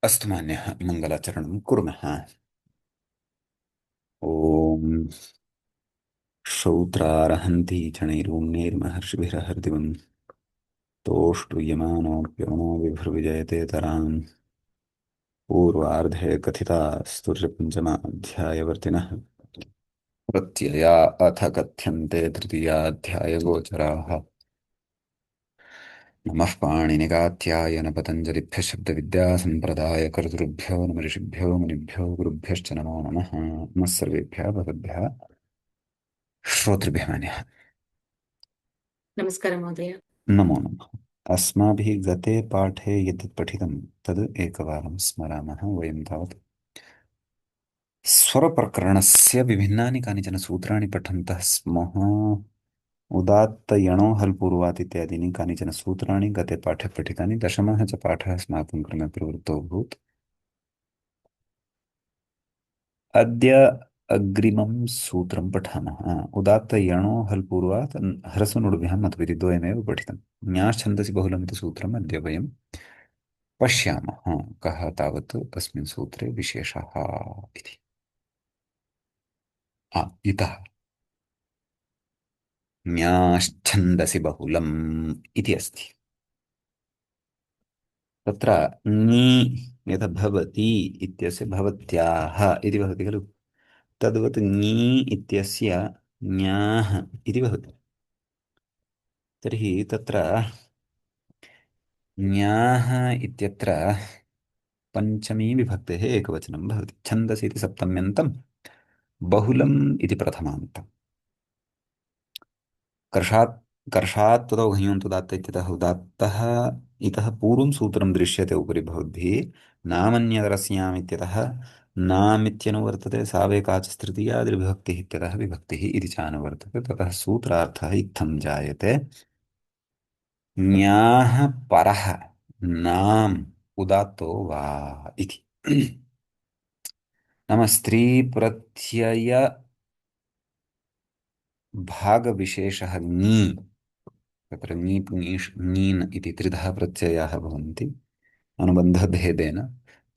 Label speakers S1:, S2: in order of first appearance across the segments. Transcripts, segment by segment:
S1: अस्तु मान्यः मङ्गलाचरणं कुर्मः। ॐ श्रौत्रारहन्ति चणैर्महर्षिभिरहर्दिवम् तोष्टुयमानोऽप्यवनो विभुर्विजयते तराम् पूर्वार्धे कथितास्तुर्यपञ्चमाध्यायवर्तिनः प्रत्यया अथ कथ्यन्ते तृतीयाध्यायगोचराः। नमः पाणिनिकात्यायन पतञ्जलिभ्यः शब्दविद्यासम्प्रदायकर्तृभ्यो नमः ऋषिभ्यो मुनिभ्यो गुरुभ्यश्च नमो नमः। नमः सर्वेभ्यः भगवद्भ्यः श्रोतृभ्यः मान्यः
S2: नमस्कारः महोदय।
S1: नमो नमः। अस्माभिः गते पाठे यत् पठितं तद् एकवारं स्मरामः। वयं तावत् स्वरप्रकरणस्य विभिन्नानि कानिचन सूत्राणि पठन्तः स्मः। उदात्त यणो हल् पूर्वात् इत्यादीनि कानिचन सूत्राणि गते पाठे पठितानि। दशमः च पाठः अस्माकं क्रमे प्रवृत्तो अभूत्। अद्य अग्रिमं सूत्रं पठामः। उदात्त यणो हल् पूर्वात् ह्रस्वनुडिभ्यां मतमिति द्वयमेव पठितम्। न्याश्छन्दसि बहुलमिति सूत्रम् अद्य वयं पश्यामः। कः तावत् अस्मिन् सूत्रे विशेषः इति। इतः न्याश्छन्दसि बहुलम् इति अस्ति। तत्र ङी यथा भवति इत्यस्य भवत्याः इति भवति खलु, तद्वत् ङी इत्यस्य ञाः इति भवति। तर्हि तत्र ञाः इत्यत्र पञ्चमी विभक्तेः एकवचनं भवति। छन्दसि इति सप्तम्यन्तं, बहुलम् इति प्रथमान्तम्। कर्षात् कर्षात् ततो घञोऽन्तुदात्त इत्यतः उदात्तः इतः पूर्वं सूत्रं दृश्यते उपरि भवद्भिः। नामन्यतरस्याम् इत्यतः नामित्यनुवर्तते। सावेकाच तृतीया द्विभक्तिः इत्यतः विभक्तिः इति चानुवर्तते। ततः सूत्रार्थः इत्थं जायते। न्याः परः नाम उदात्तो वा इति। नाम स्त्री प्रत्यय भागविशेषः ङी। तत्र ङीप् ङीष् ङीन् इति त्रिधः प्रत्ययाः भवन्ति अनुबन्धभेदेन।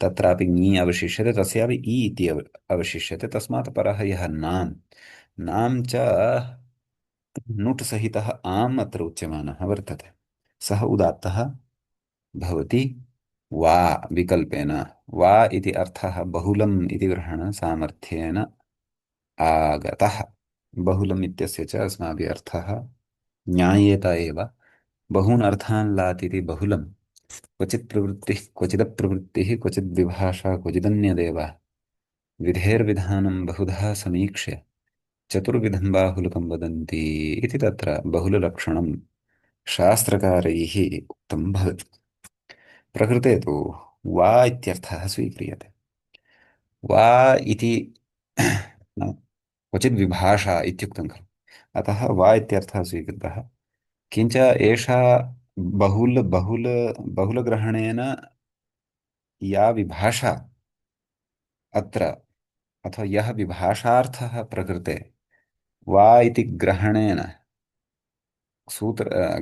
S1: तत्रापि ङी अवशिष्यते, तस्यापि इ इति अवशिष्यते। तस्मात् परः यः नाम नाम च नुट् सहितः आम् अत्र उच्यमानः वर्तते, सः उदात्तः भवति वा विकल्पेन। वा इति अर्थः बहुलम् इति ग्रहणसामर्थ्येन आगतः। बहुलम् इत्यस्य च अस्माभिः अर्थः ज्ञायेत एव। बहून् अर्थान् लातीति बहुलम्। क्वचित् प्रवृत्तिः क्वचिदप्रवृत्तिः क्वचिद् विभाषा क्वचिदन्यदेव विधेर्विधानं बहुधा समीक्ष्य चतुर्विधं बाहुलकं वदन्ति इति तत्र बहुललक्षणं शास्त्रकारैः उक्तं भवति। प्रकृते तु वा इत्यर्थः स्वीक्रियते। वा इति न, क्वचित् विभाषा इत्युक्तं खलु, अतः वा इत्यर्थः स्वीकृतः। किञ्च एषा बहुलग्रहणेन या विभाषा अत्र, अथवा यः विभाषार्थः प्रकृते वा इति ग्रहणेन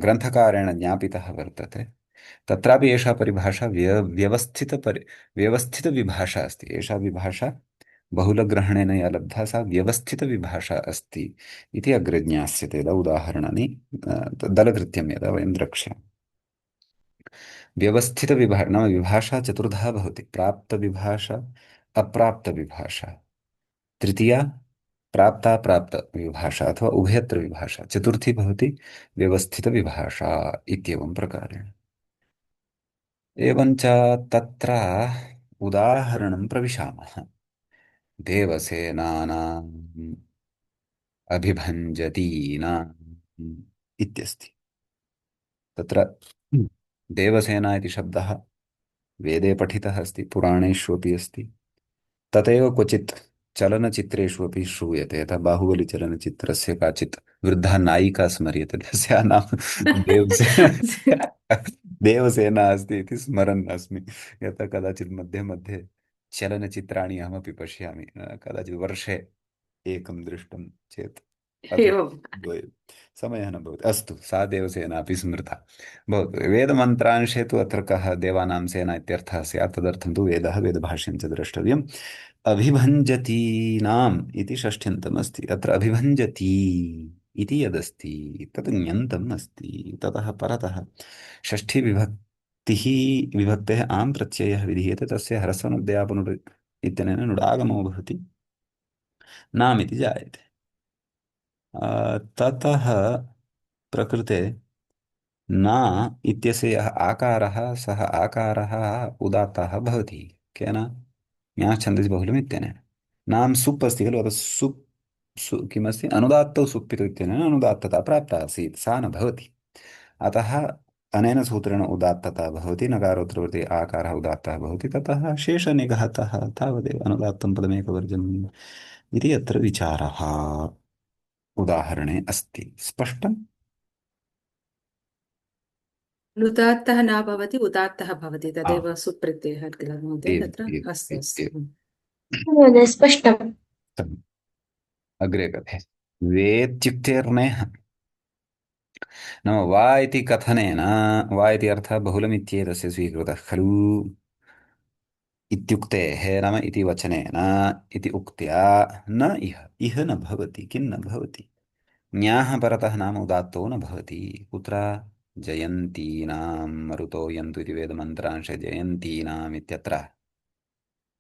S1: ग्रन्थकारेण ज्ञापितः वर्तते, तत्रापि एषा परिभाषा व्यवस्थितविभाषा अस्ति। एषा विभाषा बहुलग्रहणेन या लब्धा सा व्यवस्थितविभाषा अस्ति इति अग्रे ज्ञास्यते। यदा उदाहरणानि दलकृत्यं यदा वयं द्रक्ष्यामः। व्यवस्थितविभाषा नाम विभाषा चतुर्धा भवति। प्राप्तविभाषा, अप्राप्तविभाषा, तृतीया प्राप्ता प्राप्त विभाषा अथवा उभयत्र विभाषा, चतुर्थी भवति व्यवस्थित विभाषा इत्येवं प्रकारेण। एवञ्च तत्र उदाहरणं प्रविशामः। देवसेनानाम् अभिभञ्जतीनाम् इत्यस्ति। तत्र देवसेना इति शब्दः वेदे पठितः अस्ति, पुराणेष्वपि अस्ति। तथैव क्वचित् चलनचित्रेषु अपि श्रूयते। यथा बाहुबलिचलनचित्रस्य काचित् वृद्धा नायिका स्मर्यते, तस्याः नाम देवसेना देवसेना अस्ति इति स्मरन् अस्मि। यथा कदाचित् मध्ये मध्ये चलनचित्राणि अहमपि पश्यामि, कदाचित् वर्षे एकं दृष्टं चेत् अथवा
S2: एवं।
S1: द्वयं समयः न भवति अस्तु सा देवसेना अपि स्मृता भवतु वेदमन्त्रांशे तु अत्र कः देवानां सेना इत्यर्थः स्यात् तदर्थं तु वेदः वेदभाष्यं च द्रष्टव्यम् अभिभञ्जतीनाम् इति षष्ठ्यन्तम् अस्ति अत्र अभिभञ्जति इति यदस्ति तत् ञन्तम् अस्ति ततः परतः षष्ठीविभक्तिः विभक्तेः आम् प्रत्ययः विधीयते तस्य ह्रस्वनुद्यापनुड् इत्यनेन नुडागमो भवति नाम् इति जायते ततः प्रकृते न इत्यस्य यः आकारः सः आकारः उदात्तः भवति केन ज्ञानछन्दसि बहुलम् इत्यनेन नाम सुप् अस्ति खलु अतः सुप् किमस्ति अनुदात्तौ सुप्पितौ इत्यनेन अनुदात्तता प्राप्ता आसीत् सा न भवति अतः अनेन सूत्रेण उदात्तता भवति नकारोत्तरवर्ती आकारः उदात्तः भवति ततः शेषनिघातः तावदेव अनुदात्तं पदमेकवर्जम् इति अत्र विचारः उदाहरणे अस्ति स्पष्टम्
S2: अनुदात्तः न भवति, उदात्तः भवति,
S1: आ
S2: तदेव सुप्रत्ययः किल महोदय
S1: एव
S2: तत्र।
S1: एव
S2: अस्तु
S1: एव
S2: अस्तु।
S1: एव
S3: महोदय स्पष्टम्।
S1: तम् अग्रे कथे वेत्युक्तेर्नेह नाम वा इति कथनेन वा इति अर्थः बहुलमित्येतस्य स्वीकृतः खलु इत्युक्तेः नाम इति वचनेन इति उक्त्या न इह इह न भवति किं न भवति ञाः परतः नाम उदात्तो न भवति कुत्र जयन्तीनां मरुतो यन्तु इति वेदमन्त्रांशे जयन्तीनाम् इत्यत्र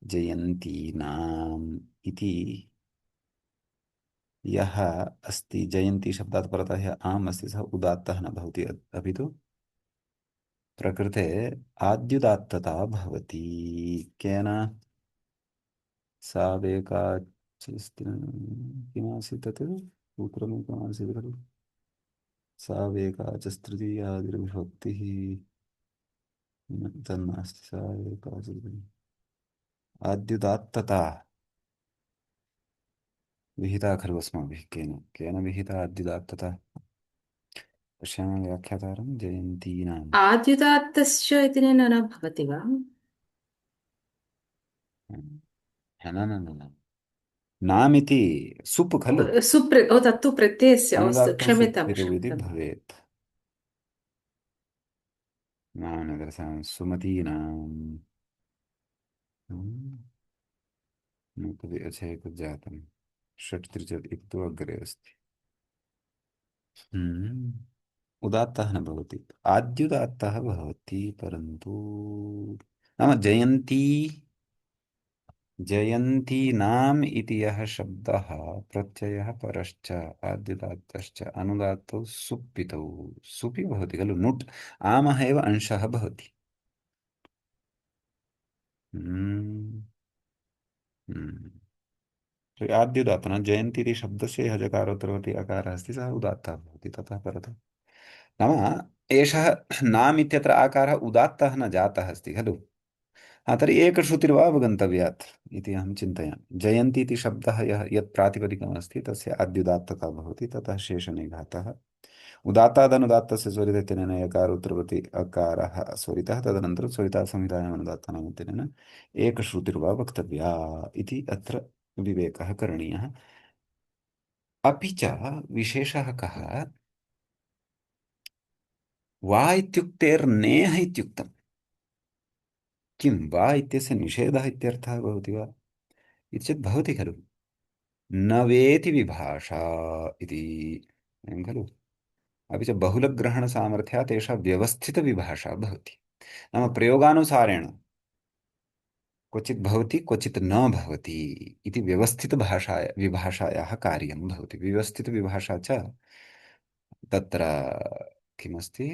S1: जयन्तीनाम् इति यः अस्ति जयन्ती शब्दात् परतः यः आम् अस्ति सः उदात्तः न भवति अपि तु प्रकृते आद्युदात्तता भवति केन किमासीत् तत् सूत्रमेकमासीत् खलु सावेकाचस्तृतीयादिर्विभक्तिः तन्नास्ति सावेकाच आद्युदात्तता विहिता खलु अस्माभिः केन केन विहिता आद्युदात्तता पश्यामः व्याख्यातारं जयन्तीनां
S2: आद्युदात्तश्च इति न भवति वा?
S1: न न न न नामिति सुप् खलु
S2: ओ तत्तु प्रत्ययस्य, अस्तु
S1: अनुदात्तं
S2: क्षम्यतां
S1: सुप्तिरु इति
S2: क्षम्यताम्।
S1: भवेत् नाम सुमतीनां कति अचेतत् जातं षट् त्रिशत् इति तु अग्रे अस्ति उदात्तः न भवति आद्युदात्तः भवति परन्तु नाम जयन्ती जयन्तीनाम् इति यः शब्दः प्रत्ययः परश्च आद्युदात्तश्च अनुदात्तौ सुप्पितौ सुपि भवति खलु नुट् आमः एव अंशः भवति हम्म, हम्म। तो आद्युदात्तन जयन्ती इति शब्दस्य यः जकारोत्तरवर्ती अकारः अस्ति सः उदात्तः भवति ततः परतः नाम एषः नाम् इत्यत्र आकारः उदात्तः न जातः अस्ति खलु तर्हि एकश्रुतिर्वा अवगन्तव्या अत्र इति अहं चिन्तयामि जयन्ती इति शब्दः यः यत् प्रातिपदिकमस्ति तस्य आद्युदात्तता भवति ततः शेषनिघातः उदात्तादनुदात्तस्य स्वरितेन यकारोत्तरवर्ती अकारः स्वरितः तदनन्तरं स्वरितासंहितायाम् अनुदात्तानामित्यनेन एकश्रुतिर्वा वक्तव्या इति अत्र विवेकः करणीयः अपि च विशेषः कः वा इत्युक्तेर्नेह इत्युक्तम् किं वा इत्यस्य निषेधः इत्यर्थः भवति वा इति चेत् भवति खलु न वेति विभाषा इति एवं खलु अपि च बहुलग्रहणसामर्थ्यात् एषा व्यवस्थितविभाषा भवति नाम प्रयोगानुसारेण क्वचित् भवति क्वचित् न भवति इति व्यवस्थितभाषाया विभाषायाः कार्यं भवति व्यवस्थितविभाषा च तत्र किमस्ति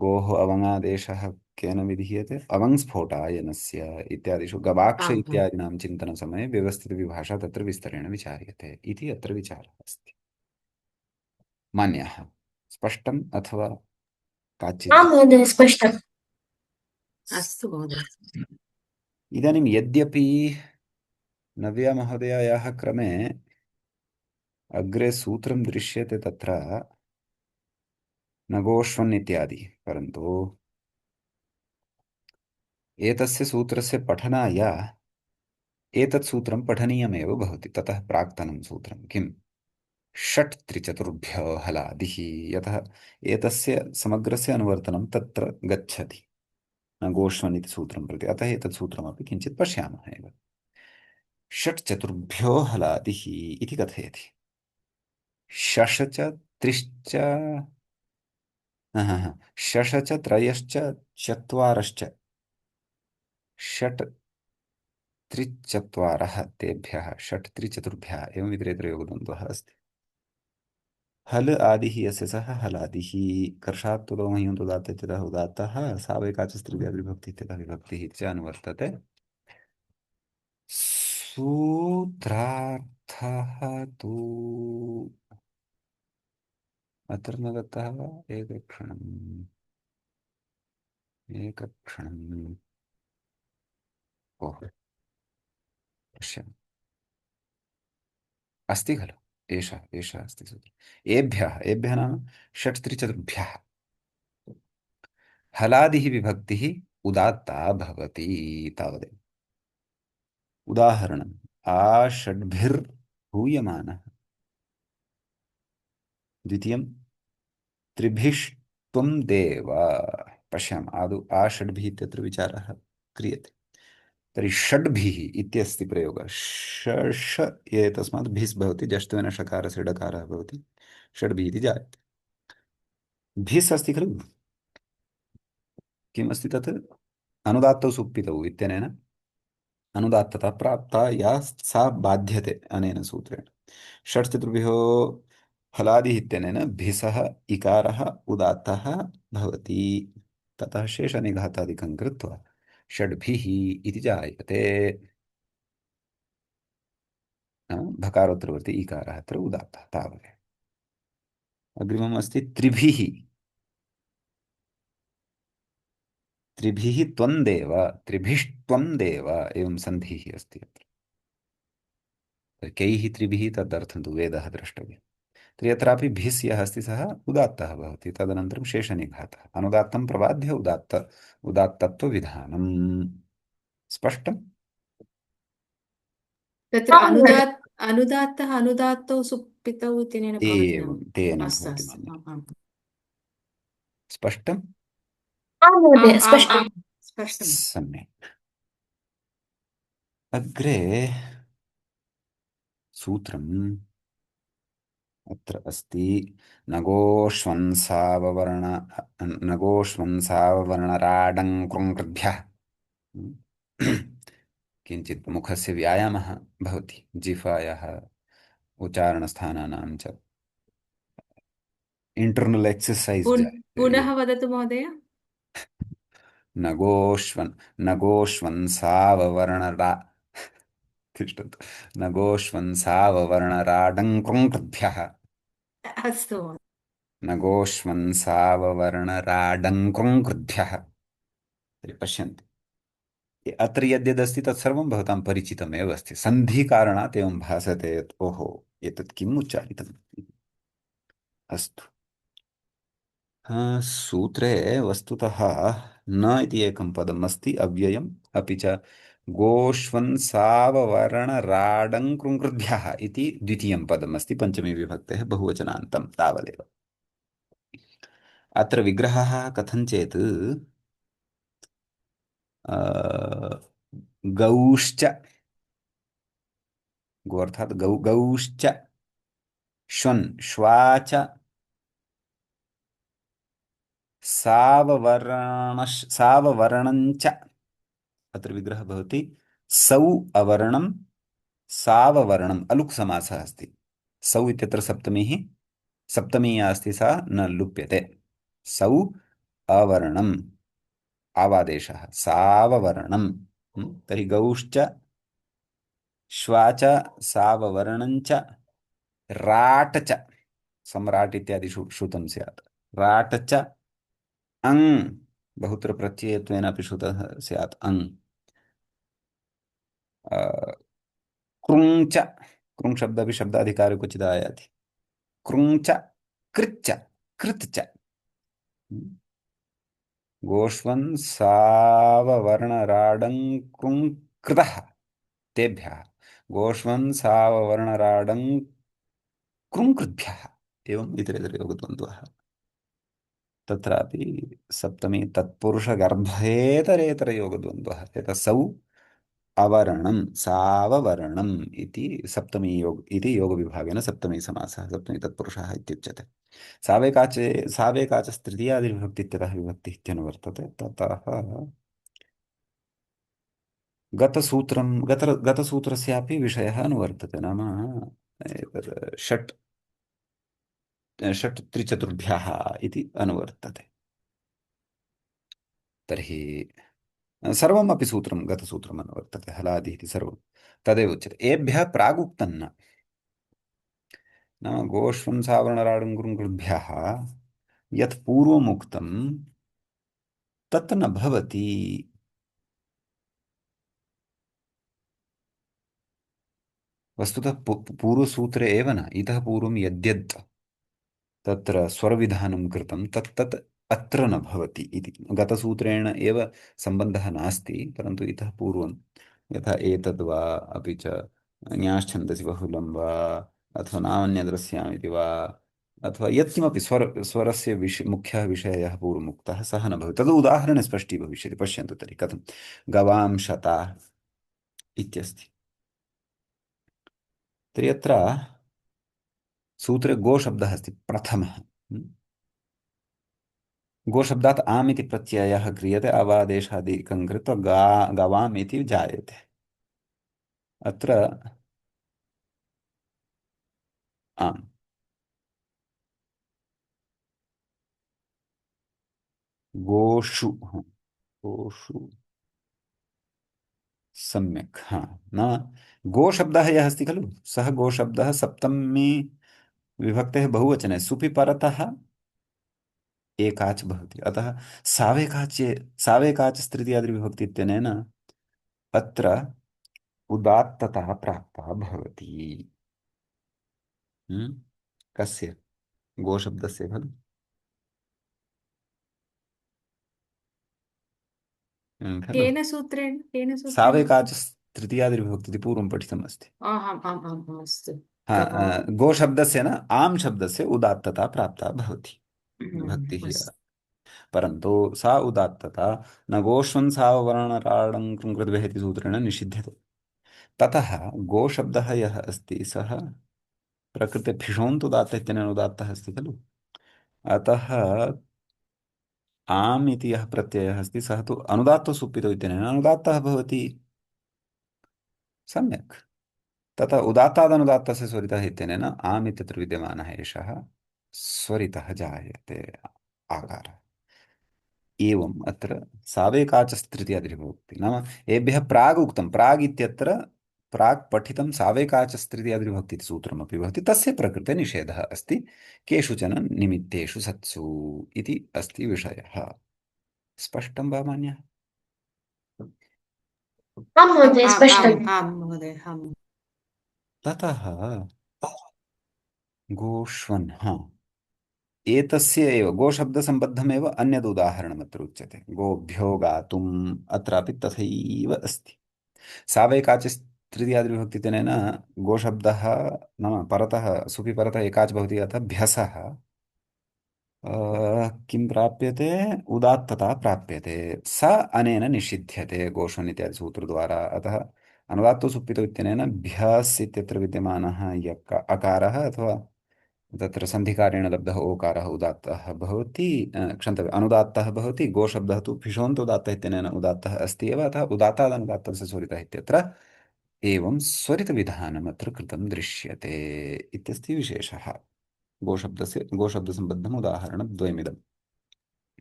S1: गोः अवङादेशः केन विधीयते अवङ्स्फोटायनस्य इत्यादिषु गवाक्ष
S2: आम् आम्।
S1: इत्यादीनां चिन्तनसमये व्यवस्थितविभाषा तत्र विस्तरेण विचार्यते इति अत्र विचारः अस्ति मान्यः स्पष्टम् अथवा
S3: आं
S1: काचित्
S3: महोदय स्पष्टम्।
S2: अस्तु महोदय।
S1: इदानीं यद्यपि नव्या महोदयायाः क्रमे अग्रे सूत्रं दृश्यते तत्र नगोष्वन् इत्यादि परन्तु एतस्य सूत्रस्य पठनाय एतत् सूत्रं पठनीयमेव भवति। ततः प्राक्तनं सूत्रं किम्? षट् त्रिचतुर्भ्यो हलादिः। यतः एतस्य समग्रस्य अनुवर्तनं तत्र गच्छति न गोष्वन् इति सूत्रं प्रति, अतः एतत् सूत्रमपि किञ्चित् पश्यामः एव। षट् चतुर्भ्यो हलादिः इति कथयति। शश च त्रिश्च शश च त्रयश्च चत्वारश्च षट् त्रिचत्वारः तेभ्यः षट् त्रिचतुर्भ्यः एवम् इतरेतरयोगद्वन्द्वः अस्ति। हल आदिः यस्य सः हलादिः। कर्षात् तुदो मह्यन्तु उदात्त इत्यतः उदात्तः सावैकाचस्त्रिभ्यः विभक्तिः इत्यतः विभक्तिः च अनुवर्तते। सूत्रार्थः तु अत्र न दत्तः वा? एकक्षणम् एकक्षणम्। ओह, पश्यामि। अस्ति खलु, एषः एषः अस्ति सूत्रम्। एभ्यः एभ्यः नाम षट् त्रिचतुर्भ्यः हलादिः विभक्तिः उदात्ता भवति तावदेव। उदाहरणम् आषड्भिर्हूयमानः। द्वितीयं त्रिभिस्त्वं देव। पश्यामः आदौ आषड्भिः इत्यत्र विचारः क्रियते। तर्हि षड्भिः इत्यस्ति प्रयोगः। षड् ये तस्मात् भिस् भवति, जष्ट्वेन षकारस्य डकारः भवति, षड्भिः इति जायते। भिस् अस्ति खलु, किम् अस्ति तत्? अनुदात्तौ सुप्पितौ इत्यनेन अनुदात्तता प्राप्ता या सा बाध्यते अनेन सूत्रेण। षट्चतुर्भ्यो हलादिः इत्यनेन भिसः इकारः उदात्तः भवति। ततः शेषनिघातादिकं कृत्वा षड्भिः इति जायते। भकारोत्तरवर्ती इकारः अत्र उदात्तः तावदेव। अग्रिमम् अस्ति त्रिभिः। त्रिभिः त्वन्देव, त्रिभिस्त्वं देव एवं सन्धिः अस्ति अत्र। कैः त्रिभिः तदर्थं तु वेदः द्रष्टव्यः। तर्हि अत्रापि भिस् यः अस्ति सः उदात्तः भवति। तदनन्तरं शेषनिघातः। अनुदात्तं प्रबाध्य उदात्तत्वविधानम्। स्पष्टम्?
S2: तत्र
S3: आं महोदय
S2: अनुदात्तः अनुदात्तौ सुप्पितौ इत्यनेन भवति नाम।
S1: एवं तेन
S2: अस्तु
S1: भवति
S2: अस्तु
S1: मन्ये।
S2: आम् आम्
S1: स्पष्टम्?
S3: आं महोदय
S2: आम् आम्
S3: स्पष्टम्।
S2: आम् स्पष्टम्।
S1: सम्यक्। अग्रे सूत्रम् अत्र अस्ति। नगोष्वंसाववर्ण नगोष्वंसाववर्णराडङ्कृङ्कृभ्यः। किञ्चित् मुखस्य व्यायामः भवति, जिह्वायाः उच्चारणस्थानानां च इंटरनल एक्सरसाइज जायते।
S2: पुनः वदतु महोदय।
S1: नगोष्वन् नगोष्वंसाववर्णरा तिष्ठतु। नगोष्वंसाववर्णराडङ्कृङ्कृभ्यः।
S2: अस्तु
S1: नगोष्वंसाववर्णराडङ्कृङ्कृभ्यः। तर्हि पश्यन्तु, अत्र यद्यदस्ति तत्सर्वं भवतां परिचितमेव अस्ति। सन्धिकारणात् एवं भासते यत् ओहो एतत् किम् उच्चारितम्। अस्तु। सूत्रे वस्तुतः न इति एकं पदम् अस्ति अव्ययम्, अपि च गोष्वन्साववर्णराडङ्कृङ्कृभ्यः इति द्वितीयं पदम् अस्ति पञ्चमी विभक्तेः बहुवचनान्तं तावदेव। अत्र विग्रहः कथञ्चेत् गौश्च, गो अर्थात् गौ गौश्च, श्वन् श्वाच, साववर्णञ्च। अत्र विग्रहः भवति सौ अवर्णं साववर्णम्। अलुक् समासः अस्ति। सौ इत्यत्र सप्तमीः, सप्तमी या अस्ति सा न लुप्यते। सौ अवर्णम् आवादेशः साववर्णम्। तर्हि गौश्च श्वाच साववर्णञ्च राट च, सम्राट् इत्यादि श्रुतं स्यात्। राट च अङ्, बहुत्र प्रत्ययत्वेन अपि श्रुतः स्यात् अङ्। कृञ्च, कृञ् शब्दः शब्दाधिकारे क्वचित् आयाति। कृञ्च कृच्च कृत् च। गोष्वन् साववर्णराडङ्कृङ्कृतः तेभ्यः गोष्वन् साववर्णराडं कृङ्कृद्भ्यः एवम् इतरेतरे योगद्वन्द्वः तत्रापि सप्तमी तत्पुरुषगर्भेतरेतरयोगद्वन्द्वः यतसौ अवर्णं साववर्णम् इति सप्तमी योग इति योगविभागेन सप्तमी समासः सप्तमी तत्पुरुषः इत्युच्यते सावेकाचे सावेकाचस्तृतीयादिविभक्ति इत्यतः विभक्तिः इत्यनुवर्तते ततः गतसूत्रस्यापि विषयः अनुवर्तते नाम एतत् षट् त्रिचतुर्भ्यः इति अनुवर्तते तर्हि सर्वमपि सूत्रं गतसूत्रम् अनुवर्तते हलादि इति सर्वं तदेव उच्यते एभ्यः प्रागुक्तं नाम गोष्वं सावरणराडुङ्गुरुङ्गुरुभ्यः यत् पूर्वमुक्तं तत् न भवति वस्तुतः पूर्वसूत्रे एव न इतः पूर्वं यद्यत् तत्र स्वरविधानं कृतं तत् अत्र न भवति इति गतसूत्रेण एव सम्बन्धः नास्ति परन्तु इतः पूर्वं यथा एतद् वा अपि च न्याश्छन्दसि बहुलं वा अथवा नामन्यद्रस्याम् इति वा अथवा यत्किमपि स्वरस्य मुख्यः विषयः पूर्वमुक्तः सः न भवति तद् उदाहरणे स्पष्टीभविष्यति पश्यन्तु तर्हि कथं गवां शता इत्यस्ति तर्हि अत्र सूत्रे गोशब्दः अस्ति प्रथमः गोशब्दात् आम् इति प्रत्ययः क्रियते अवादेशादिकं कृत्वा गवाम् इति जायते अत्र आम् गोषु गोषु सम्यक् हा न गोशब्दः यः अस्ति खलु सः गोशब्दः सप्तमी विभक्तेः बहुवचने सुपि परतः एकाच् भवति अतः सावेकाच् तृतीयादिविभक्ति इत्यनेन अत्र उदात्तता प्राप्ता भवति कस्य गोशब्दस्य खलु खलु
S2: केन सूत्रेण
S1: सावेकाच तृतीयादिविभक्ति इति पूर्वं पठितम् अस्ति
S2: आम् आम् आम् अस्तु
S1: हा
S2: गवाम्
S1: गोशब्दस्य न आम् शब्दस्य उदात्तता प्राप्ता भवति विभक्तिः
S2: अस्तु
S1: परन्तु सा उदात्तता न गोष्वन् साववर्णराडं कृङ्कृद्भिः इति सूत्रेण निषिध्यते ततः गोशब्दः यः अस्ति सः प्रकृते भिषोन्तु उदात्त इत्यनेन उदात्तः अस्ति खलु अतः आम् इति यः प्रत्ययः अस्ति सः तु अनुदात्तो सुप्पितो इत्यनेन अनुदात्तः भवति सम्यक् तथा उदात्तादनुदात्तस्य स्वरितः इत्यनेन आम् इत्यत्र विद्यमानः एषः स्वरितः जायते आकारः एवम् अत्र सावेकाचस्तृतीयादिविभक्ति नाम एभ्यः प्राग् उक्तं प्राग् इत्यत्र प्राक् पठितं सावेकाचस्तृतीयादिविभक्ति इति सूत्रमपि भवति तस्य प्रकृते निषेधः अस्ति केषुचन निमित्तेषु सत्सु इति अस्ति विषयः स्पष्टं वा मान्यः
S3: आं महोदय स्पष्टम्
S2: आम् महोदय आम्
S1: ततः गोष्वन् हा एतस्य एव गोशब्दसम्बद्धमेव अन्यद् उदाहरणमत्र उच्यते गोभ्यो गातुम् अत्रापि तथैव अस्ति सावैकाचिस् तृतीयादिविभक्तितेन गोशब्दः नाम परतः सुपि परतः एकाच् भवति अतः भ्यसः किं प्राप्यते उदात्तता प्राप्यते स अनेन निषिध्यते गोष्वन् इत्यादि सूत्रद्वारा अतः अनुदात्तो सुप्पितो इत्यनेन भ्यस् इत्यत्र विद्यमानः अकारः अथवा तत्र सन्धिकारेण लब्धः ओकारः उदात्तः भवति क्षन्तव्यम् अनुदात्तः भवति गोशब्दः तु फिषोन्त उदात्तः इत्यनेन उदात्तः अस्ति एव अतः उदात्तादनुदात्तस्य स्वरितः इत्यत्र एवं स्वरितविधानम् अत्र कृतं दृश्यते इत्यस्ति विशेषः गोशब्दसम्बद्धम् उदाहरणद्वयमिदम्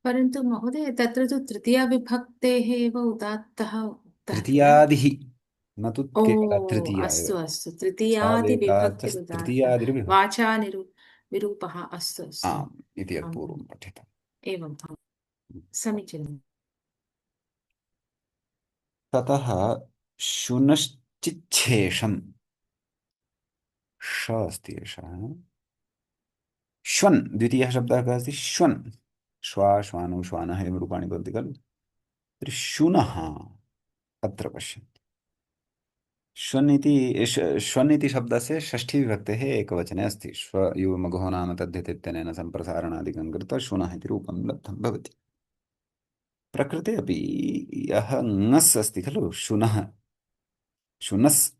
S2: परन्तु महोदय तत्र तु तृतीया विभक्तेः एव उदात्तः उक्तः किल
S1: तृतीयादिः न तु
S2: ओ
S1: केवलं तृतीया एव
S2: अस्तु अस्तु
S1: सावेकाचस्तृतीयादिर्विभक्ति
S2: वाचा विरूपः अस्तु अस्तु
S1: आम् इति
S2: आम्
S1: यत्पूर्वं पठितम्
S2: एवम् समीचीनम्
S1: ततः शुनश्चिच्छेषम् ष अस्ति एषः श्वन् द्वितीयः शब्दः कः अस्ति श्वन् श्वानौ श्वानः एवं रूपाणि भवन्ति खलु तर्हि शुनः अत्र पश्यन्तु श्वन् इति श्वन् इति शब्दस्य षष्ठी विभक्तेः एकवचने अस्ति। श्वयुग्मगुहो नाम तद्धित् इत्यनेन सम्प्रसारणादिकं कृत्वा श्वुनः इति रूपं लब्धं भवति। प्रकृते अपि यः ङस् अस्ति खलु, शुनः, शुनस्,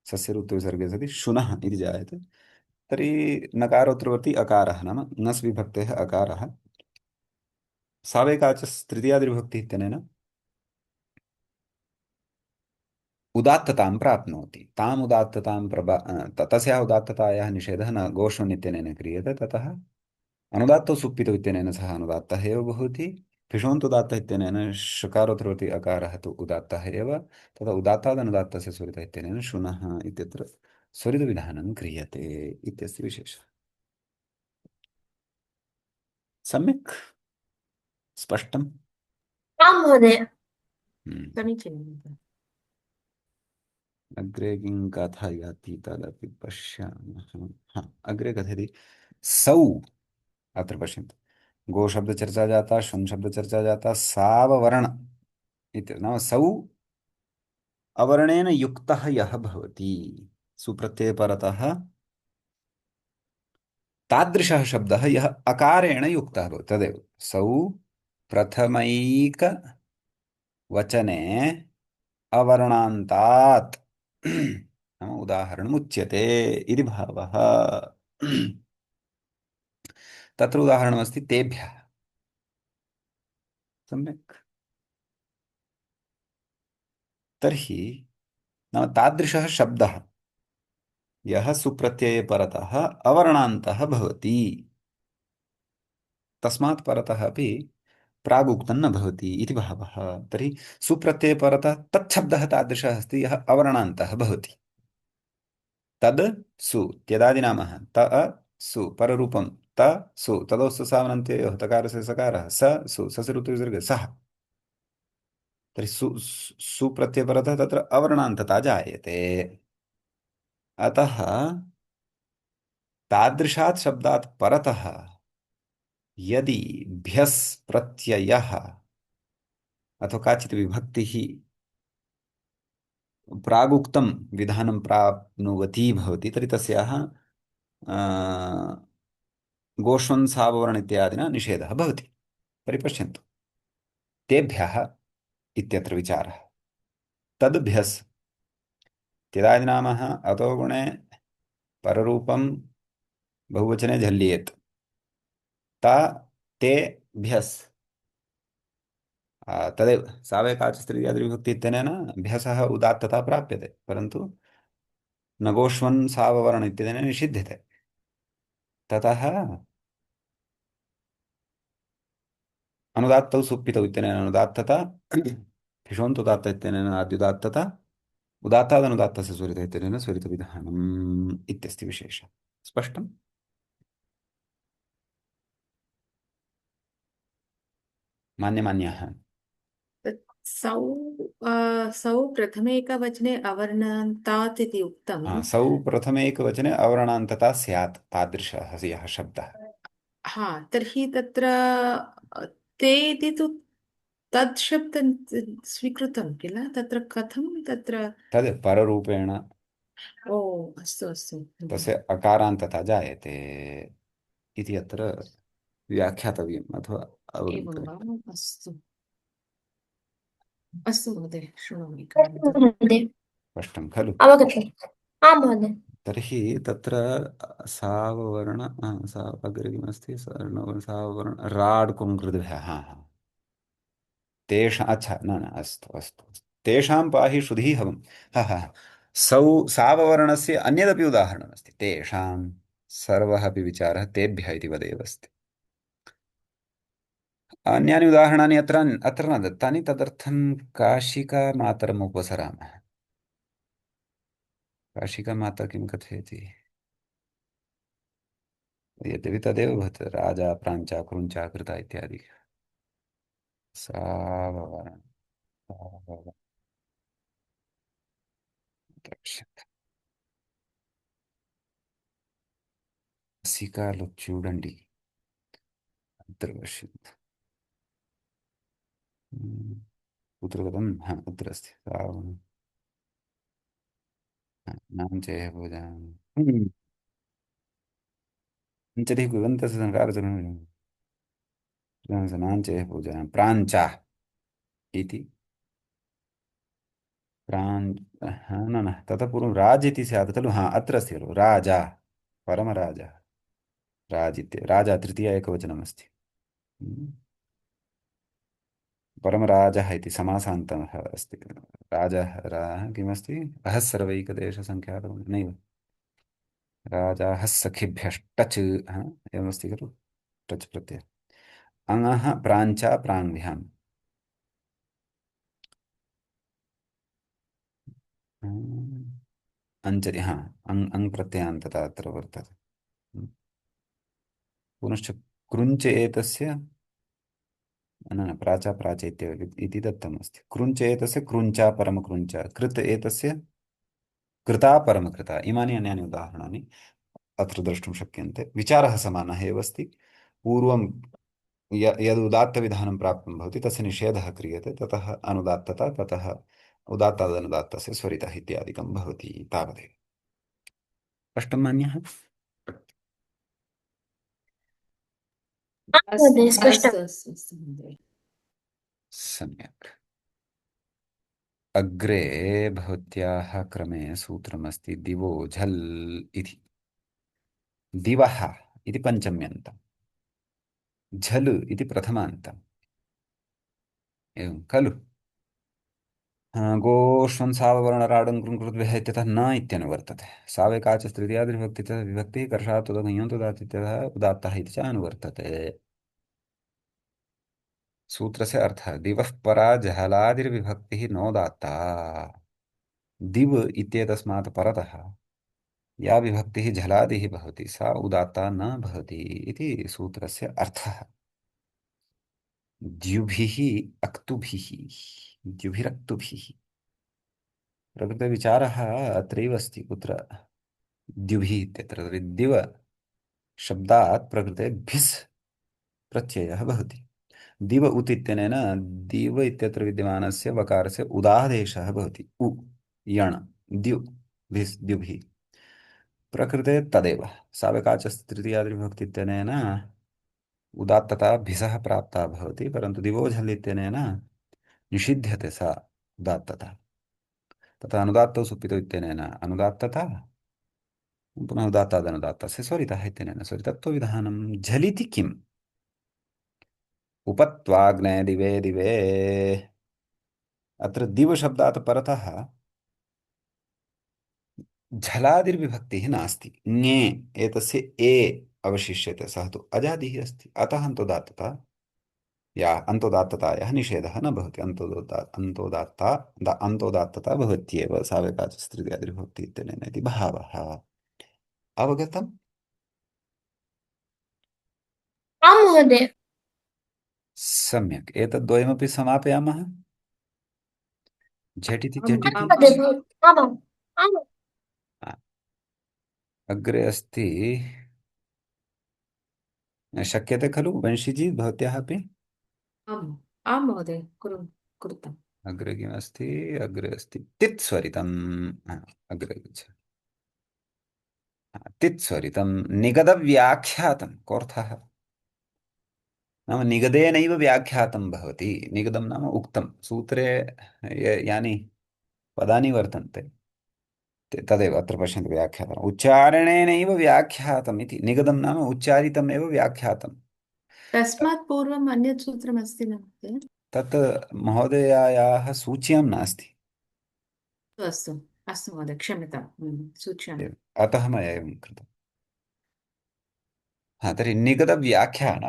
S1: सस्य ऋतुविसर्गे सति शुनः इति जायते, तर्हि नकारोत्तरवर्ती अकारः नाम ङस् विभक्तेः अकारः सावेकाचस् तृतीयादिविभक्तिः इत्यनेन उदात्ततां प्राप्नोति। ताम् उदात्ततां तस्याः उदात्ततायाः निषेधः न गोष्वन् इत्यनेन क्रियते, ततः अनुदात्तौ सुप्पितौ इत्यनेन सह अनुदात्तः एव भवति। फिषोन्तुदात्तः इत्यनेन षकारोत्तरवर्ती अकारः तु उदात्तः एव, तदा उदात्तादनुदात्तस्य स्वरितः इत्यनेन शुनः इत्यत्र स्वरितविधानं क्रियते इत्यस्य विशेषः। सम्यक् स्पष्टम्।
S3: आं महोदय।
S1: हम्म।
S2: समीचीनं।
S1: अग्रे किं कथयति तदपि पश्यामः। हा, अग्रे कथयति सौ, अत्र पश्यन्तु, गो शब्द चर्चा जाता, श्वन् शब्द चर्चा जाता, साववर्ण इति नाम सौ अवर्णेन युक्तः यः भवति, सुप्रत्यये परतः तादृशः शब्दः यः अकारेण युक्तः भवति, तदेव सौ प्रथमैक वचने अवर्णान्तात् नाम उदाहरणमुच्यते इति भावः। तत्र उदाहरणमस्ति तेभ्यः। सम्यक्। तर्हि नाम तादृशः शब्दः यः सुप्रत्यये परतः अवर्णान्तः भवति, तस्मात् परतः अपि प्रागुक्तं न भवति इति भावः। तर्हि सुप्रत्यये परतः तच्छब्दः तादृशः अस्ति यः अवर्णान्तः भवति। तद् सु त्यदादिनामः त सु पररूपं त सु तदोस्तु सावनन्त्ययोः तकारस्य सकारः स सु सस्य ऋतुविसर्गः सः। तर्हि सुप्रत्ययपरतः तत्र अवर्णान्तता जायते। अतः तादृशात् शब्दात् परतः यदि भ्यस् प्रत्ययः अथवा काचित् विभक्तिः प्रागुक्तं विधानं प्राप्नुवती भवति, तर्हि तस्याः गोष्वन् साववर्ण इत्यादिना निषेधः भवति। तर्हि पश्यन्तु, तेभ्यः इत्यत्र विचारः। तद्भ्यस् त्यदादिनामः अतो गुणे पररूपं बहुवचने झल्येत्। ता ते भ्यस् तदेव सावेकाचस्त्रीयादिविभक्ति इत्यनेन भ्यसः उदात्तता प्राप्यते, परन्तु न गोष्वन् साववर्ण इत्यनेन निषिध्यते। ततः अनुदात्तौ सुप्पितौ इत्यनेन अनुदात्तता, भिषोन्तुदात्त इत्यनेन आद्युदात्तता, उदात्तादनुदात्तस्य स्वरितः इत्यनेन स्वरितविधानम् इत्यस्ति विशेषः। स्पष्टम्? मान्यमान्याः।
S2: सौ सौ प्रथमेकवचने अवर्णन्तात् इति उक्तं।
S1: सौ प्रथमेकवचने अवर्णान्तता स्यात्, तादृशः यः शब्दः।
S2: हा, तर्हि तत्र ते इति तु तत् शब्दं स्वीकृतं किल, तत्र कथं तत्र।
S1: तद् पररूपेण
S2: ओ, अस्तु अस्तु।
S1: तस्य अकारान्तता जायते इति अत्र व्याख्यातव्यम् अथवा
S2: एवं वा?
S1: अवगन्तव्यम्।
S2: अस्तु अस्तु महोदय, शृणोमि
S3: अस्तु
S2: कार्यन्तम्।
S3: महोदय।
S1: स्पष्टं खलु?
S3: अवगतम्। आं महोदय।
S1: तर्हि तत्र साववर्ण सा अग्रे किमस्ति साववर्ण राड् कृतभ्यः हा हा तेषां अच्छा न न अस्तु अस्तु अस्तु। तेषां पाहि श्रुधिः हवम्। हा हा सौ साववर्णस्य अन्यदपि उदाहरणमस्ति। तेषां सर्वः अपि विचारः तेभ्यः इति वदेव अस्ति। अन्यानि उदाहरणानि अत्र अत्र न दत्तानि, तदर्थं काशिकामातरम् उपसरामः। काशिकामाता किं कथयति? यद्यपि तदेव भवति, राजा प्राञ्चा कृञ्चा कृता इत्यादि। साववर्ण साववर्ण काशिका लुच्चूडण्डी अत्र पश्यन्तु। कुत्र गतं? हा अत्र अस्ति। नाम चेह पूजा पञ्चतिः कुर्वन्तः संकारचरणं नाम चेह पूजा प्राञ्चा इति प्रान् हा न न ततः पूर्वं राज इति स्यात् खलु हा अत्र अस्ति खलु राजा परमराजः राज इति राजा तृतीया एकवचनमस्ति हम्म। परमराजः इति समासान्तः अस्ति राजः किमस्ति अहः सर्वैकदेशसङ्ख्यातो नैव राजा हस्सखिभ्यश्टच् हा एवमस्ति खलु टच् प्रत्ययः अङः प्राञ्चा प्राङ्भ्याम् अञ्जलि हा अङ् प्रत्ययान्तता अत्र वर्तते पुनश्च कृञ्च एतस्य न न प्राचा प्राच इति दत्तमस्ति कृञ्च एतस्य कृञ्चा परमकृञ्चा कृत् एतस्य कृता परमकृता इमानि अन्यानि उदाहरणानि अत्र द्रष्टुं शक्यन्ते विचारः समानः एव अस्ति पूर्वं यदुदात्तविधानं प्राप्तं भवति तस्य निषेधः क्रियते ततः अनुदात्तता ततः उदात्तादनुदात्तस्य स्वरितः इत्यादिकं भवति तावदेव स्पष्टं मन्यः
S3: आं महोदय स्पष्टम्
S2: अस्तु महोदय।
S1: सम्यक् अग्रे भवत्याः क्रमे सूत्रमस्ति दिवो झल् इति दिवः इति पञ्चम्यन्तम् झल् इति प्रथमान्तम् एवं खलु गोष्वन् साववर्णराडं कृङ्कृद्भ्यः इत्यतः न इत्यनुवर्तते सावेकाच तृतीयाद्विभक्ति विभक्तिः कर्षात् उदगञ्योन्तदात् इत्यतः उदात्तः इति च अनुवर्तते सूत्रस्य अर्थः दिवः परा जहलादिर्विभक्तिः नोदात्ता दिव इत्येतस्मात् परतः या विभक्तिः झलादिः भवति सा उदात्ता न भवति इति सूत्रस्य अर्थः द्युभिः अक्तुभिः द्युभिरक्तुभिः प्रकृतविचारः अत्रैव अस्ति कुत्र द्युभिः इत्यत्र दिव शब्दात् प्रकृते भिस् प्रत्ययः भवति दिव उत् इत्यनेन दिव इत्यत्र विद्यमानस्य वकारस्य उदादेशः भवति उ यण् द्यु भिस् द्युभिः प्रकृते तदेव सावकाचस् तृतीयाद्विभक्ति इत्यनेन उदात्तता भिसः प्राप्ता भवति परन्तु दिवोझल् इत्यनेन निषिध्यते सा उदात्तता तथा अनुदात्तौ सुप्पितौ इत्यनेन अनुदात्तता पुनः उदात्तादनुदात्तस्य स्वरितः इत्यनेन स्वरितत्वविधानं झलिति किम् उपत्वाग्ने दिवे दिवे अत्र दिवशब्दात् परतः झलादिर्विभक्तिः नास्ति ङे एतस्य ए अवशिष्यते सः तु अजादिः अस्ति अतः अन्तोदात्तता या अन्तोदात्ततायाः निषेधः न भवति अन्तोदात्तता भवत्येव सावेकाचस्त्रित्यादिर्भवति इत्यनेन इति भावः अवगतम्
S3: आं महोदय
S1: सम्यक् एतद्द्वयमपि समापयामः झटिति
S2: आम्
S1: झटिति
S2: आम्
S3: महोदय
S2: आम्
S3: आमाम् आम्
S1: अग्रे अस्ति शक्यते खलु वंशीजी भवत्याः अपि
S2: आम् आं महोदय कुरुताम्।
S1: अग्रे किमस्ति अग्रे अस्ति तित्स्वरितम् अग्रे गच्छ तित्स्वरितं निगदव्याख्यातं कोऽर्थः नाम निगदेनैव व्याख्यातं भवति निगदं नाम उक्तं सूत्रे यानि पदानि वर्तन्ते तदेव अत्र पश्यन्तु व्याख्यातम् उच्चारणेनैव व्याख्यातम् इति निगदं नाम उच्चारितमेव व्याख्यातं
S2: तस्मात् पूर्वम् अन्यत् सूत्रमस्ति न महोदय?
S1: तत् महोदयायाः सूच्यां नास्ति
S2: अस्तु अस्तु महोदय क्षम्यतां सूच्याम्।
S1: एवम्। अतः मया एवं कृतम् हा तर्हि निगदव्याख्यान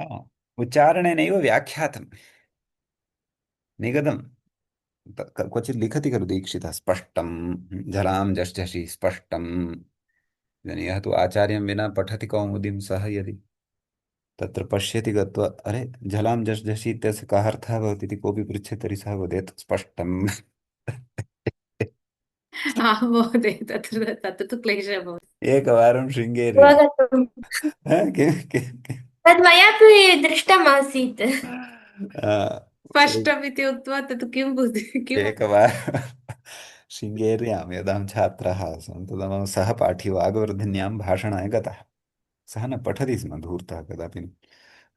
S1: उच्चारणेनैव व्याख्यातं निगदं क्वचित् लिखति खलु दीक्षितः स्पष्टं झलां झषि स्पष्टम् इदानीं यः तु आचार्यं विना पठति कौमुदीं सः यदि तत्र पश्यति गत्वा अरे झलां झषि इत्यस्य कः अर्थः भवति इति कोऽपि पृच्छति तर्हि सः वदेत् स्पष्टम्
S2: आं महोदय तत्र तु क्लेशः भवति।
S1: एकवारं शृङ्गेर्ये
S3: अवगतम् तद् मयापि दृष्टम् आसीत्
S1: आ,
S2: स्पष्टम् इति उक्त्वा तत् किं बुद्धि किम्
S1: एकवारं शृङ्गेर्यां यदां छात्रः आसं तदा मम सहपाठी वाग्वर्धिन्यां भाषणाय गतः। सः न पठति स्म धूर्तः कदापि न।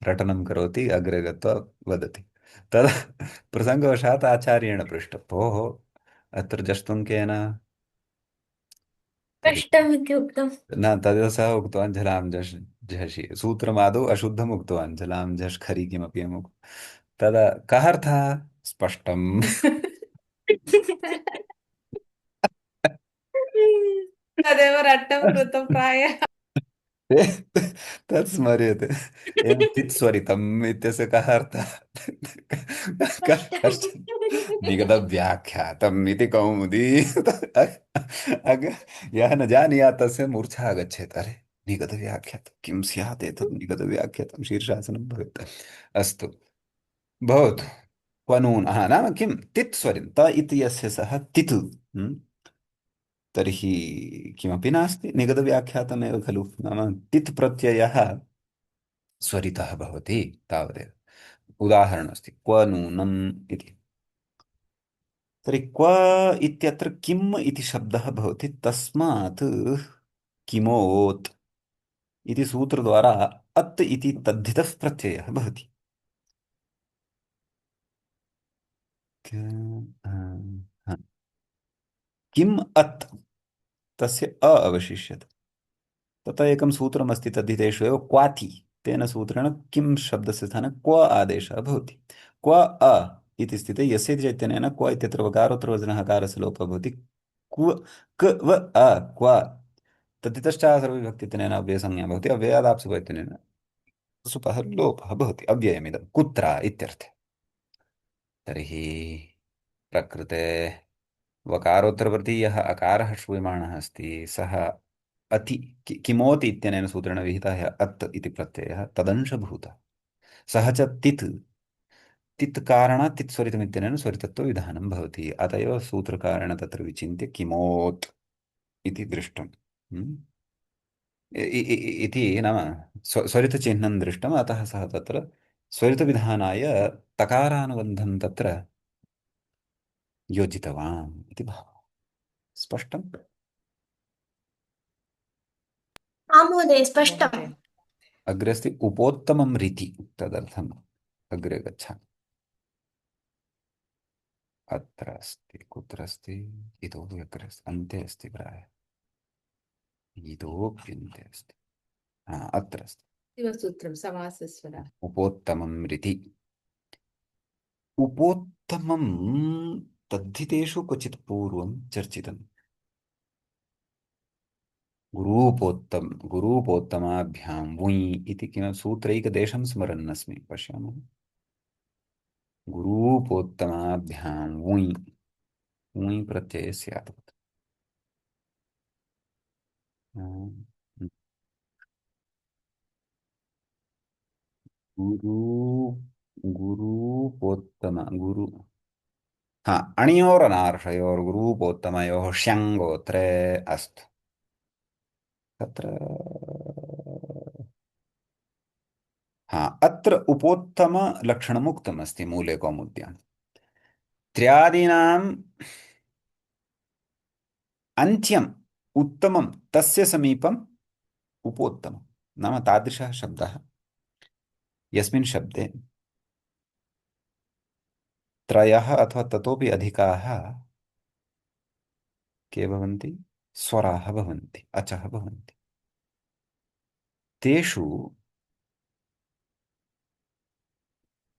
S1: रटनं करोति अग्रे गत्वा वदति। तदा प्रसङ्गवशात् आचार्येण पृष्टं भोः अत्र जष्टुङ्केन तर्हि
S3: स्पष्टम् इति उक्तम्।
S1: न तदा सः उक्तवान् झलां झष్ झषि सूत्रमादौ अशुद्धम् उक्तवान् झलां झष् खरि किमपि तदा कः अर्थः स्पष्टम्
S2: तदेव रट्टं कृतं प्रायः।
S1: तत् स्मर्यते एवं चित्स्वरितम् इत्यस्य कः अर्थः
S3: स्पष्टम्।
S1: कश्चन निगतव्याख्यातम् इति कौमुदी यः न जानीयात् तस्य मूर्छा आगच्छेत् अरे निगतव्याख्यातं किं स्यात् एतत् निगतव्याख्यातं शीर्षासनं भवेत् अस्तु भवतु क्वनून् नाम किं तित् स्वरितं त इति यस्य सः तित् तर्हि किमपि नास्ति निगतव्याख्यातमेव खलु नाम तित् प्रत्ययः स्वरितः भवति तावदेव उदाहरणमस्ति क्व नूनम् इति तर्हि क्व इत्यत्र किम् इति शब्दः भवति तस्मात् किमोत् इति सूत्रद्वारा अत् इति तद्धितः प्रत्ययः भवति हाँ, किम् अत् तस्य अ अवशिष्यते तथा एकं सूत्रमस्ति तद्धितेषु एव क्वाति तेन सूत्रेण किं शब्दस्य स्थाने क्व आदेशः भवति क्व अ इति स्थिते यस्य चैतन्येन क्व इत्यत्र वकारोत्तरवचनः हकारस्य लोपः भवति क्व क व अ क्व तद्धितश्च सर्वविभक्तित्वेन अव्ययसंज्ञा भवति अव्ययादाप्सुक इत्यनेन सुपः लोपः भवति अव्ययमिदं कुत्र इत्यर्थे तर्हि प्रकृते वकारोत्तरवर्ती यः अकारः श्रूयमाणः अस्ति सः अति किमोति इत्यनेन सूत्रेण विहितः यः अत् इति प्रत्ययः तदंशभूतः सः च तित् तित् कारणात् तित् स्वरितमित्यनेन स्वरितत्वविधानं भवति अत एव सूत्रकारेण तत्र विचिन्त्य किमोत् इति दृष्टम् हम्म? इति नाम स्वरितचिह्नं दृष्टम् अतः सः तत्र स्वरितविधानाय तकारानुबन्धं तत्र योजितवान् इति भावः स्पष्टम्
S3: आं महोदय स्पष्टम्।
S2: महोदय
S1: अग्रे अस्ति उपोत्तमं रीति तदर्थम् अग्रे गच्छामि अत्र अस्ति कुत्र अस्ति इतोपि अग्रे अस्ति अन्ते अस्ति प्रायः इतोप्यन्ते अस्ति अत्र अस्ति
S2: शिवसूत्रं समासस्वरः
S1: उपोत्तमं रीति उपोत्तमं तद्धितेषु क्वचित् पूर्वं चर्चितम् गुरूपोत्तमाभ्यां वुञ् इति किमपि सूत्रैकदेशं स्मरन्नस्मि पश्यामः गुरूपोत्तमाभ्यां वुञ् वुञ् प्रत्ययः स्यात् गुरु गुरूपोत्तम गुरु अणियोरनार्षयोर्गुरूपोत्तमयोः श्यङ्गोत्रे अस्तु तत्र अत्र उपोत्तमलक्षणमुक्तमस्ति मूले कौमुद्याम् त्र्यादीनाम् अन्त्यम् उत्तमं तस्य समीपम् उपोत्तमं नाम तादृशः शब्दः यस्मिन् शब्दे त्रयः अथवा ततोपि अधिकाः के भवन्ति स्वराः भवन्ति अचः भवन्ति तेषु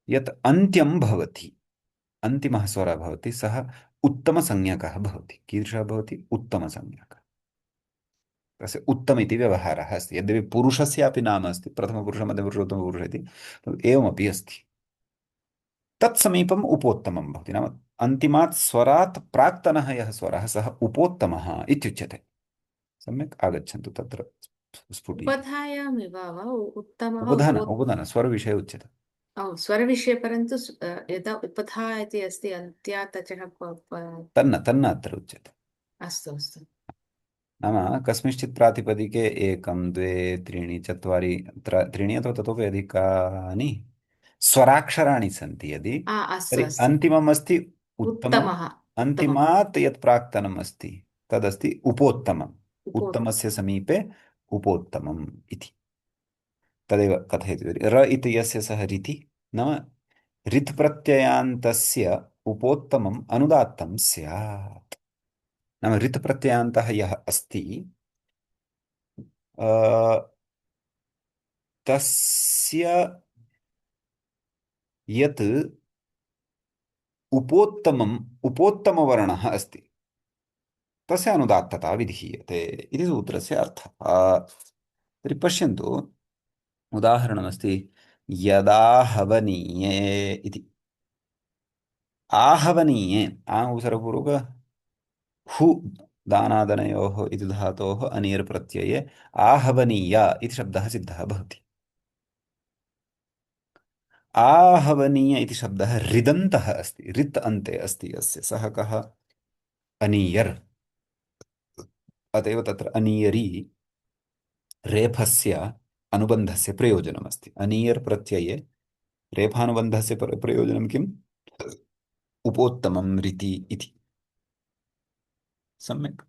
S1: यत् अन्त्यं भवति अन्तिमः स्वरः भवति सः उत्तमसंज्ञकः भवति कीदृशः भवति उत्तमसंज्ञकः तस्य उत्तम इति व्यवहारः अस्ति यद्यपि पुरुषस्यापि नाम अस्ति प्रथमपुरुषः मध्यमपुरुषः उत्तमपुरुषः इति एवमपि अस्ति तत्समीपम् उपोत्तमं भवति नाम अन्तिमात् स्वरात् प्राक्तनः यः स्वरः सः उपोत्तमः इत्युच्यते सम्यक् आगच्छन्तु तत्र स्फुटीति
S2: उपधायामेव वा उत्तमः
S1: उपधान स्वरविषये उच्यते
S2: स्वरविषये परन्तु यदा उपधा इति अस्ति अन्त्यात् अचः
S1: तन्न अत्र उच्यते
S2: अस्तु अस्तु
S1: नाम कस्मिंश्चित् प्रातिपदिके एकं द्वे त्रीणि चत्वारि त्रीणि अथवा ततोपि अधिकानि स्वराक्षराणि सन्ति यदि
S2: अस्तु
S1: तर्हि
S2: अस्तु
S1: अन्तिमम् अस्ति उत्तमम्
S2: उत्तमः उत्तमम्
S1: अन्तिमात् यत् प्राक्तनम् अस्ति तदस्ति उपोत्तमम्।
S2: उपोत्
S1: उत्तमस्य समीपे उपोत्तमम् इति तदेव कथयति। र इति यस्य सः रिति नाम रित् प्रत्ययान्तस्य उपोत्तमम् अनुदात्तं स्यात्। नाम रित् प्रत्ययान्तः यः अस्ति तस्य यत् उपोत्तमवर्णः अस्ति तस्य अनुदात्तता विधीयते इति सूत्रस्य अर्थः। तर्हि पश्यन्तु उदाहरणमस्ति यदाहवनीये इति। आहवनीये उपसर्गपूर्वक हु दानादनयोः इति धातोः अनिर् प्रत्यये आहवनीय इति शब्दः सिद्धः भवति। आहवनीय इति शब्दः रिदन्तः अस्ति, रित् अन्ते अस्ति यस्य, सः कः? अनीयर्। अतएव तत्र अनीयरी रेफस्य अनुबन्धस्य प्रयोजनमस्ति। अनीयर् प्रत्यये रेफानुबन्धस्य प्रयोजनं किम्? उपोत्तमं रिति इति। सम्यक्।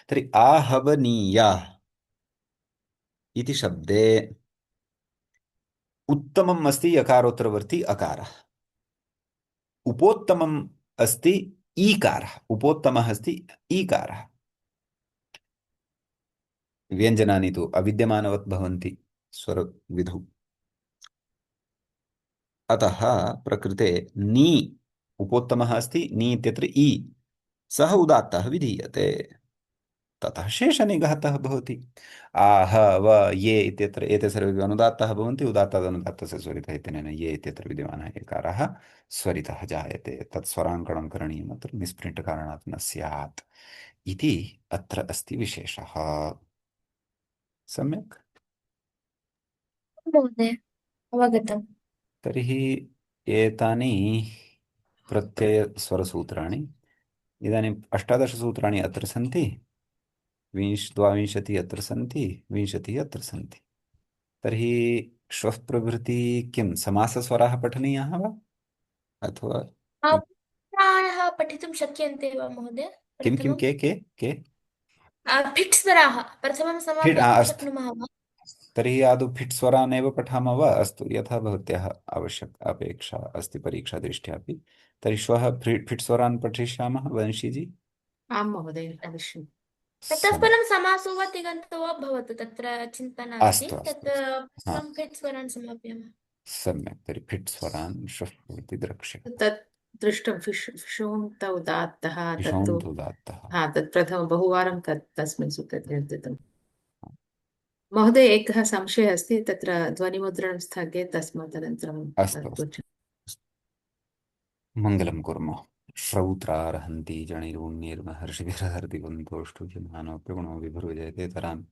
S1: तर्हि आहवनीय इति शब्दे उत्तमम् अस्ति यकारोत्तरवर्ती अकारः, उपोत्तमम् अस्ति ईकारः, उपोत्तमः अस्ति ईकारः। व्यञ्जनानि तु अविद्यमानवत् भवन्ति स्वरविधौ। अतः प्रकृते नी उपोत्तमः अस्ति, नी इत्यत्र ई, सः उदात्तः विधीयते। ततः शेषनिघातः भवति। आह व ये इत्यत्र एते सर्वे अनुदात्ताः भवन्ति, उदात्तादनुदात्तस्य स्वरितः इत्यनेन ये इत्यत्र विद्यमानः एकारः स्वरितः जायते। तत् स्वराङ्कणं करणीयम्, अत्र मिस्प्रिण्ट् न स्यात् इति अत्र अस्ति विशेषः। सम्यक्।
S3: महोदय अवगतम्।
S1: तर्हि एतानि प्रत्ययस्वरसूत्राणि। इदानीम् 18 सूत्राणि अत्र सन्ति, 22 अत्र सन्ति, 20 अत्र सन्ति। तर्हि श्वः प्रभृति किं समासस्वराः पठनीयाः वा अथवा
S3: प्रायः पठितुं शक्यन्ते वा महोदय?
S1: किं किं
S3: प्रथमं
S1: के
S3: फिट् स्वराः प्रथमं
S1: फिट्
S3: समापयितुं
S1: अस्तु।
S3: शक्नुमः वा?
S1: तर्हि आदौ फिट् स्वरानेव पठामः वा? अस्तु, यथा भवत्याः अपेक्षा अस्ति परीक्षादृष्ट्यापि। तर्हि श्वः फिट् स्वरान् पठिष्यामः वंशीजी।
S2: आं महोदय अवश्यम्।
S3: ततः
S1: सम्यक्।
S3: परं समासो वा तिङन्तो वा भवतु, तत्र चिन्ता नास्ति।
S1: अस्तु
S3: तत्
S1: अस्तु अस्तु। हा,
S3: प्रथमं फिट् स्वरान् समापयामः।
S1: सम्यक्। तर्हि फिट् स्वरान् श्वः प्रभृति द्रक्ष्य।
S2: तत् दृष्टं फिषोऽन्त उदात्तः तत्तु
S1: विषोऽन्तु उदात्तः।
S2: हा तत् प्रथमं बहुवारं तस्मिन् सूत्रे दत्तं। महोदय एकः संशयः अस्ति, तत्र ध्वनिमुद्रणं स्थगेत्, तस्मात् अनन्तरं
S1: अस्तु अस्तु। मङ्गलं कुर्मः। श्रौत्रार्हन्ति जनिर्मुन्निर्महर्षिभिर्हर्दिवन्तोष्टुजमानोऽप्यगुणो विभुर्जयते तरान्।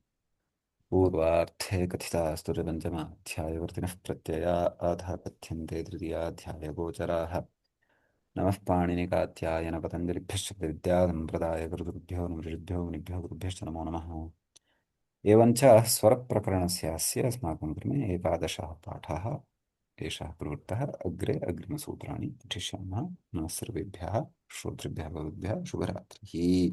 S1: पूर्वार्थे कथितास्तु च पञ्चमाध्यायवर्तिनः प्रत्यया अधः कथ्यन्ते तृतीयाध्यायगोचराः। नमः पाणिनिकात्यायन पतञ्जलिभ्यश्च विद्यासम्प्रदायकृतृभ्यो नमृषिभ्यो मुनिभ्यो गुरुभ्यश्च नमो नमः। एवञ्च स्वरप्रकरणस्यास्य अस्माकं क्रमे 11 पाठाः एषः प्रवृत्तः। अग्रे अग्रिमसूत्राणि पठिष्यामः। नमः सर्वेभ्यः श्रोतृभ्यः भवद्भ्यः शुभरात्रिः।